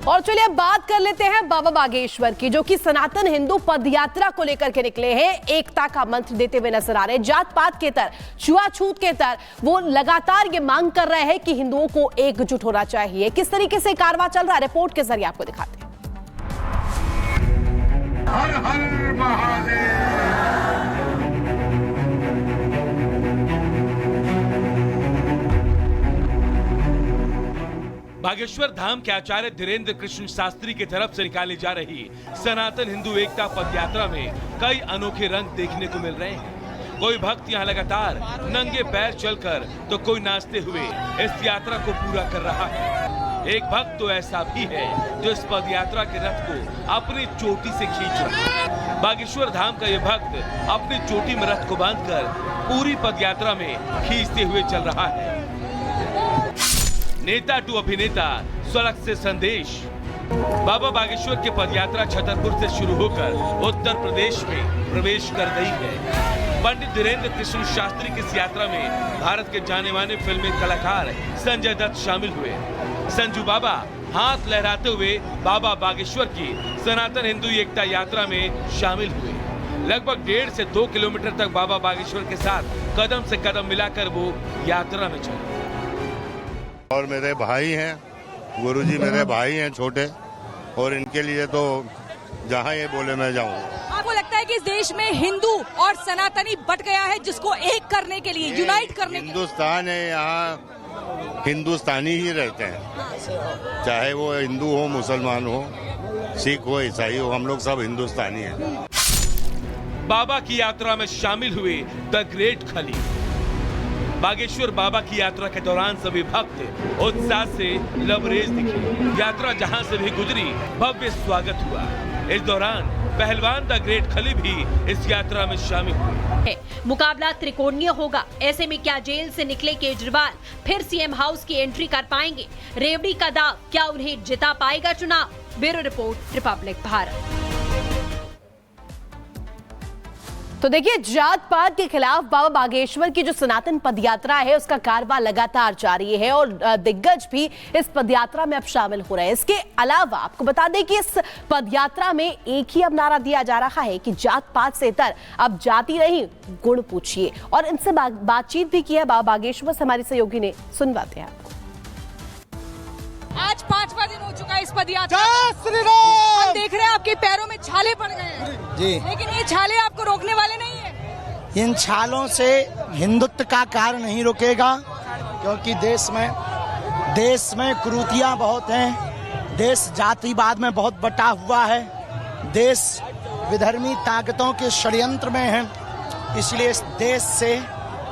और चलिए अब बात कर लेते हैं बाबा बागेश्वर की, जो कि सनातन हिंदू पदयात्रा को लेकर के निकले हैं। एकता का मंत्र देते हुए नजर आ रहे हैं। जात पात के तर, छुआछूत के तर वो लगातार ये मांग कर रहे हैं कि हिंदुओं को एकजुट होना चाहिए। किस तरीके से कारवां चल रहा है, रिपोर्ट के जरिए आपको दिखाते हैं। हर हर महादेव। बागेश्वर धाम के आचार्य धीरेन्द्र कृष्ण शास्त्री की तरफ से निकाली जा रही सनातन हिंदू एकता पदयात्रा में कई अनोखे रंग देखने को मिल रहे हैं। कोई भक्त यहाँ लगातार नंगे पैर चलकर तो कोई नाचते हुए इस यात्रा को पूरा कर रहा है। एक भक्त तो ऐसा भी है जो इस पदयात्रा के रथ को अपनी चोटी से खींच रहा है। बागेश्वर धाम का ये भक्त अपनी चोटी में रथ को बांधकर पूरी पदयात्रा में खींचते हुए चल रहा है। नेता टू अभिनेता, स्वलक से संदेश। बाबा बागेश्वर की पदयात्रा छतरपुर से शुरू होकर उत्तर प्रदेश में प्रवेश कर गई है। पंडित धीरेन्द्र कृष्ण शास्त्री की इस यात्रा में भारत के जाने माने फिल्मी कलाकार संजय दत्त शामिल हुए। संजू बाबा हाथ लहराते हुए बाबा बागेश्वर की सनातन हिंदू एकता यात्रा में शामिल हुए। लगभग 1.5 से 2 किलोमीटर तक बाबा बागेश्वर के साथ कदम से कदम मिलाकर वो यात्रा में चले। और मेरे भाई हैं, गुरुजी मेरे भाई हैं छोटे, और इनके लिए तो जहाँ ये बोले मैं जाऊँगा। आपको लगता है कि इस देश में हिंदू और सनातनी बट गया है, जिसको एक करने के लिए, यूनाइट करने के लिए? हिंदुस्तान है, यहाँ हिंदुस्तानी ही रहते हैं, चाहे वो हिंदू हो, मुसलमान हो, सिख हो, ईसाई हो, हम लोग सब हिंदुस्तानी हैं। बाबा की यात्रा में शामिल हुए द ग्रेट खली। बागेश्वर बाबा की यात्रा के दौरान सभी भक्त उत्साह से लबरेज दिखे। यात्रा जहां से भी गुजरी भव्य स्वागत हुआ। इस दौरान पहलवान द ग्रेट खली भी इस यात्रा में शामिल हुए। मुकाबला त्रिकोणीय होगा। ऐसे में क्या जेल से निकले केजरीवाल फिर सीएम हाउस की एंट्री कर पाएंगे? रेवड़ी का दाव, क्या उन्हें जिता पाएगा चुनाव? Bureau report, Republic Bharat. तो देखिए, जात पात के खिलाफ बाबा बागेश्वर की जो सनातन पदयात्रा है उसका कारवां लगातार जारी है और दिग्गज भी इस पदयात्रा में अब शामिल हो रहे हैं। इसके अलावा आपको बता दें कि इस पदयात्रा में एक ही अब नारा दिया जा रहा है कि जात पात से इतर, अब जाति नहीं गुण पूछिए। और इनसे बातचीत भी की है बाबा बागेश्वर से हमारी सहयोगी ने, सुनवाते हैं आपको। आज 5वां दिन हो चुका है इस पदयात्रा। हम देख रहे हैं आपके पैरों में छाले पड़ गए हैं जी, लेकिन ये छाले आपको रोकने वाले नहीं है। इन छालों से हिंदुत्व का कार्य नहीं रुकेगा, क्योंकि देश में कुरीतियां बहुत हैं। देश जातिवाद में बहुत बटा हुआ है। देश विधर्मी ताकतों के षड्यंत्र में है। इसलिए इस देश से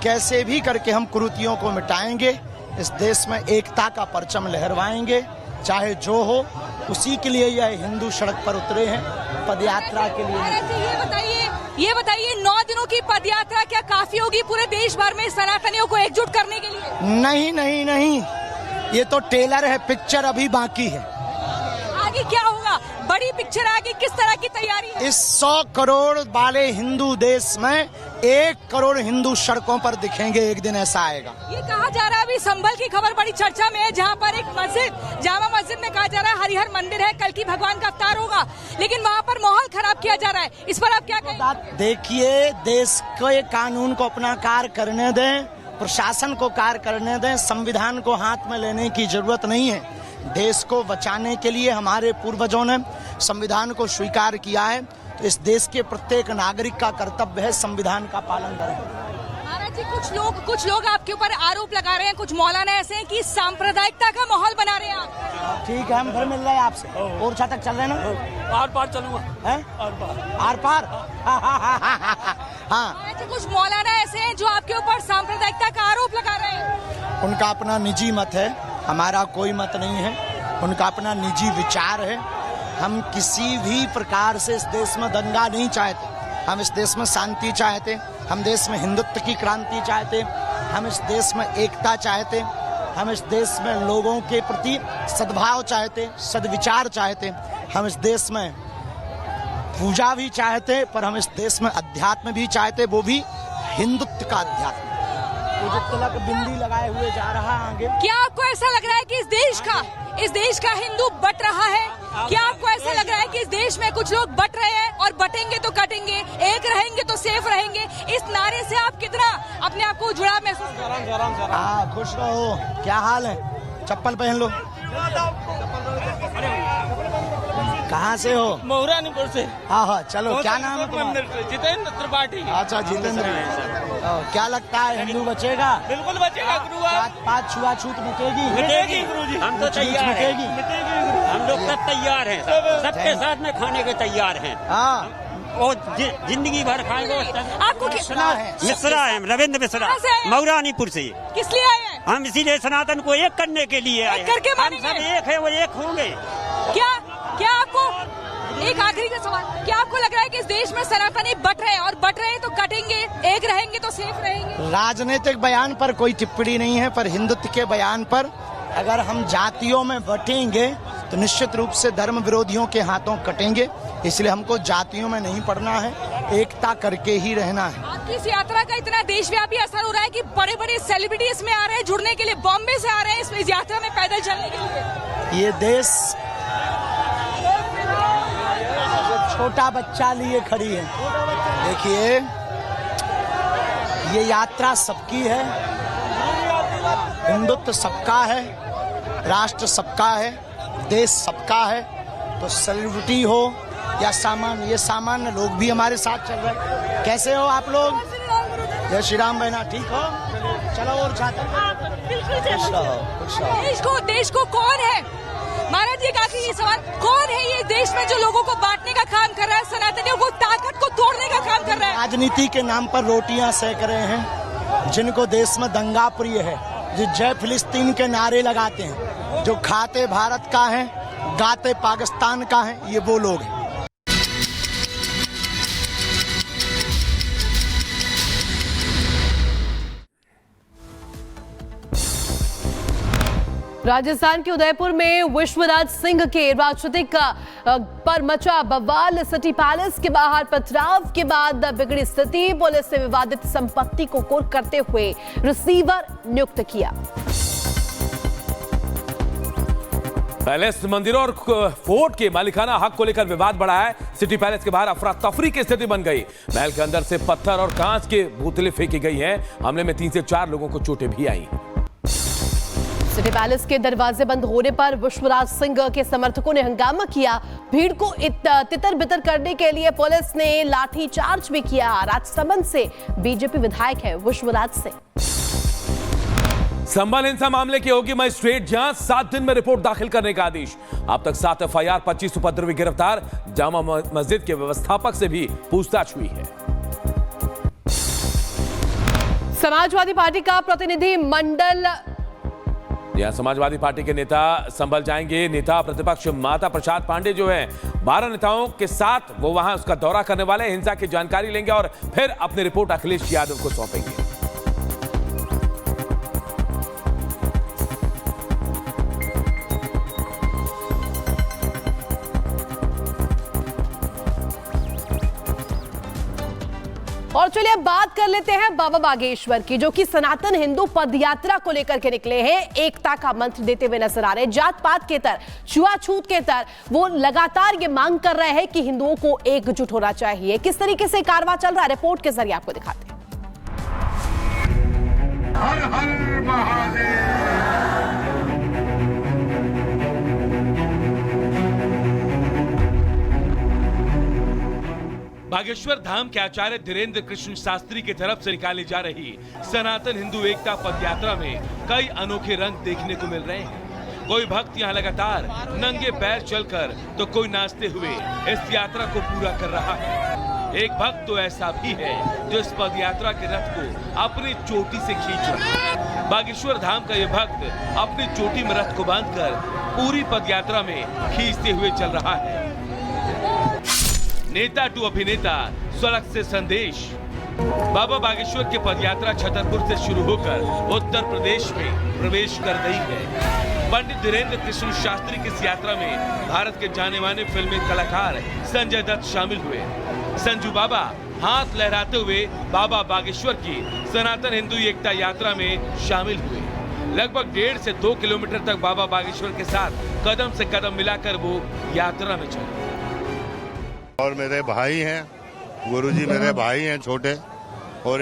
कैसे भी करके हम कुरीतियों को मिटाएंगे। इस देश में एकता का परचम लहरवाएंगे, चाहे जो हो। उसी के लिए यह हिंदू सड़क पर उतरे हैं, पदयात्रा के लिए। ये बताइए 9 दिनों की पदयात्रा क्या काफी होगी पूरे देश भर में सनातनियों को एकजुट करने के लिए? नहीं, ये तो ट्रेलर है, पिक्चर अभी बाकी है। आगे क्या होगा? बड़ी पिक्चर आगे किस तरह की तैयारी है? इस 100 करोड़ वाले हिंदू देश में 1 करोड़ हिंदू सड़कों पर दिखेंगे, एक दिन ऐसा आएगा। ये कहा जा रहा है, अभी संभल की खबर बड़ी चर्चा में है, जहाँ पर एक मस्जिद, जामा मस्जिद में कहा जा रहा है हरिहर मंदिर है, कल की भगवान का अवतार होगा, लेकिन वहाँ पर माहौल खराब किया जा रहा है। इस पर आप क्या कहेंगे? देखिए, देश के कानून को अपना कार्य करने दें, प्रशासन को कार्य करने दें, संविधान को हाथ में लेने की जरूरत नहीं है। देश को बचाने के लिए हमारे पूर्वजों ने संविधान को स्वीकार किया है, तो इस देश के प्रत्येक नागरिक का कर्तव्य है संविधान का पालन करें। महाराज जी, कुछ लोग आपके ऊपर आरोप लगा रहे हैं, कुछ मौलाना ऐसे हैं कि सांप्रदायिकता का माहौल बना रहे हैं आप। ठीक है, हम फिर मिल रहे हैं आपसे। ओरछा तक चल रहे ना? आर पार चलूंगा। आर पार। हाँ, कुछ मौलाना ऐसे हैं जो आपके ऊपर सांप्रदायिकता का आरोप लगा रहे हैं। उनका अपना निजी मत है, हमारा कोई मत नहीं है। उनका अपना निजी विचार है। हम किसी भी प्रकार से इस देश में दंगा नहीं चाहते। हम इस देश में शांति चाहते, हम देश में हिंदुत्व की क्रांति चाहते, हम इस देश में एकता चाहते, हम इस देश में लोगों के प्रति सद्भाव चाहते, सद्विचार चाहते। हम इस देश में पूजा भी चाहते, पर हम इस देश में अध्यात्म भी चाहते, वो भी हिंदुत्व का अध्यात्म। ये जो तिलक बिंदी लगाए हुए जा रहा है आगे। क्या आपको ऐसा लग रहा है कि इस देश का हिंदू बट रहा है? क्या आपको ऐसा लग रहा है कि इस देश में कुछ लोग बट रहे हैं और बटेंगे तो कटेंगे, एक रहेंगे तो सेफ रहेंगे? इस नारे से आप कितना अपने आप को जुड़ा महसूस कर रहे हैं? हाँ, खुश रहो। क्या हाल है? चप्पल पहन लो। कहाँ से हो? महुरानीपुर से। हाँ हाँ, चलो। क्या नाम है तुम्हारा? जितेंद्र त्रिपाठी। अच्छा, जितेंद्र। क्या लगता है, हिंदू बचेगा? बिल्कुल बचेगा गुरु। जात पात छुआछूत मिटेगी? मिटेगी गुरुजी। हम तो तैयार हैं। हम लोग सब तैयार हैं, सबके साथ में खाने के तैयार हैं। हाँ, और जिंदगी भर खाएंगे। आपको सुना है? मिश्रा है, रविंद्र मिश्रा, कहाँ से हैं? महुरानीपुर से। किस लिए आए हैं? हम इसीलिए सनातन को एक करने के लिए आए हैं। करके हम मानेंगे? सब एक है, वो एक होंगे। क्या आपको, एक आखिरी का सवाल, क्या आपको लग रहा है कि इस देश में सनातनी बट रहे हैं और बट रहे हैं तो कटेंगे, एक रहेंगे तो सेफ रहेंगे? राजनीतिक बयान पर कोई टिप्पणी नहीं है, पर हिंदुत्व के बयान पर अगर हम जातियों में बटेंगे तो निश्चित रूप से धर्म विरोधियों के हाथों कटेंगे। इसलिए हमको जातियों में नहीं पड़ना है, एकता करके ही रहना है। आपकी इस यात्रा का इतना देशव्यापी असर हो रहा है कि बड़े बड़े सेलिब्रिटी इसमें आ रहे हैं जुड़ने के लिए, बॉम्बे से आ रहे हैं इस यात्रा में पैदल चलने के लिए। ये देश छोटा बच्चा लिए खड़ी है। देखिए, ये यात्रा सबकी है, हिंदुत्व सबका है, राष्ट्र सबका है, देश सबका है। तो सेलिब्रिटी हो या सामान्य, सामान्य लोग भी हमारे साथ चल रहे हैं। कैसे हो आप लोग? जय श्री राम बहना, ठीक हो? चलो और देश को कौन है, महाराज जी, काफी ये सवाल, कौन है ये देश में जो लोगों को बांटने का काम कर रहा है, सनातनियों को ताकत को तोड़ने का काम कर रहा है? राजनीति के नाम पर रोटियां सेक रहे हैं, जिनको देश में दंगा प्रिय है, जो जय फिलिस्तीन के नारे लगाते हैं, जो खाते भारत का है, गाते पाकिस्तान का है, ये वो लोग हैं। राजस्थान के उदयपुर में विश्वराज सिंह के राजनीतिक पर मचा बवाल। सिटी पैलेस के बाहर पथराव के बाद बिगड़ी स्थिति। पुलिस ने विवादित संपत्ति को कुर्क करते हुए रिसीवर नियुक्त किया। पैलेस, मंदिरों और फोर्ट के मालिकाना हक को लेकर विवाद बढ़ा है। सिटी पैलेस के बाहर अफरा तफरी की स्थिति बन गई। महल के अंदर से पत्थर और कांच के बोतलें फेंकी गई हैं। हमले में 3 से 4 लोगों को चोटें भी आई। सिटी पैलेस के दरवाजे बंद होने पर विश्वराज सिंह के समर्थकों ने हंगामा किया। भीड़ को तितर बितर करने के लिए पुलिस ने लाठी चार्ज भी किया। राजसमंद से बीजेपी विधायक है विश्वराज सिंह। संभल हिंसा मामले की होगी मजिस्ट्रेट जांच, 7 दिन में रिपोर्ट दाखिल करने का आदेश। अब तक 7 FIR, 25 उपद्रवी गिरफ्तार। जामा मस्जिद के व्यवस्थापक से भी पूछताछ हुई है। समाजवादी पार्टी का प्रतिनिधि मंडल, यहां समाजवादी पार्टी के नेता संभल जाएंगे। नेता प्रतिपक्ष माता प्रसाद पांडे जो है 12 नेताओं के साथ वो वहां उसका दौरा करने वाले हैं। हिंसा की जानकारी लेंगे और फिर अपनी रिपोर्ट अखिलेश यादव को सौंपेंगे। और चलिए अब बात कर लेते हैं बाबा बागेश्वर की, जो कि सनातन हिंदू पदयात्रा को लेकर के निकले हैं। एकता का मंत्र देते हुए नजर आ रहे हैं। जात पात के तर, छुआछूत के तर वो लगातार ये मांग कर रहे हैं कि हिंदुओं को एकजुट होना चाहिए। किस तरीके से कारवां चल रहा है, रिपोर्ट के जरिए आपको दिखाते हैं। हर हर महादेव। बागेश्वर धाम के आचार्य धीरेन्द्र कृष्ण शास्त्री की तरफ से निकाली जा रही सनातन हिंदू एकता पदयात्रा में कई अनोखे रंग देखने को मिल रहे हैं। कोई भक्त यहाँ लगातार नंगे पैर चलकर तो कोई नाचते हुए इस यात्रा को पूरा कर रहा है। एक भक्त तो ऐसा भी है जो इस पदयात्रा के रथ को अपनी चोटी से खींच रहा है। बागेश्वर धाम का यह भक्त अपनी चोटी में रथ को बांधकर पूरी पदयात्रा में खींचते हुए चल रहा है। नेता टू अभिनेता, स्वराज से संदेश। बाबा बागेश्वर की पदयात्रा छतरपुर से शुरू होकर उत्तर प्रदेश में प्रवेश कर गई है। पंडित धीरेन्द्र कृष्ण शास्त्री की इस यात्रा में भारत के जाने माने फिल्मी कलाकार संजय दत्त शामिल हुए। संजू बाबा हाथ लहराते हुए बाबा बागेश्वर की सनातन हिंदू एकता यात्रा में शामिल हुए। लगभग 1.5 से 2 किलोमीटर तक बाबा बागेश्वर के साथ कदम से कदम मिलाकर वो यात्रा में चले। और मेरे भाई हैं, गुरुजी मेरे भाई हैं छोटे, और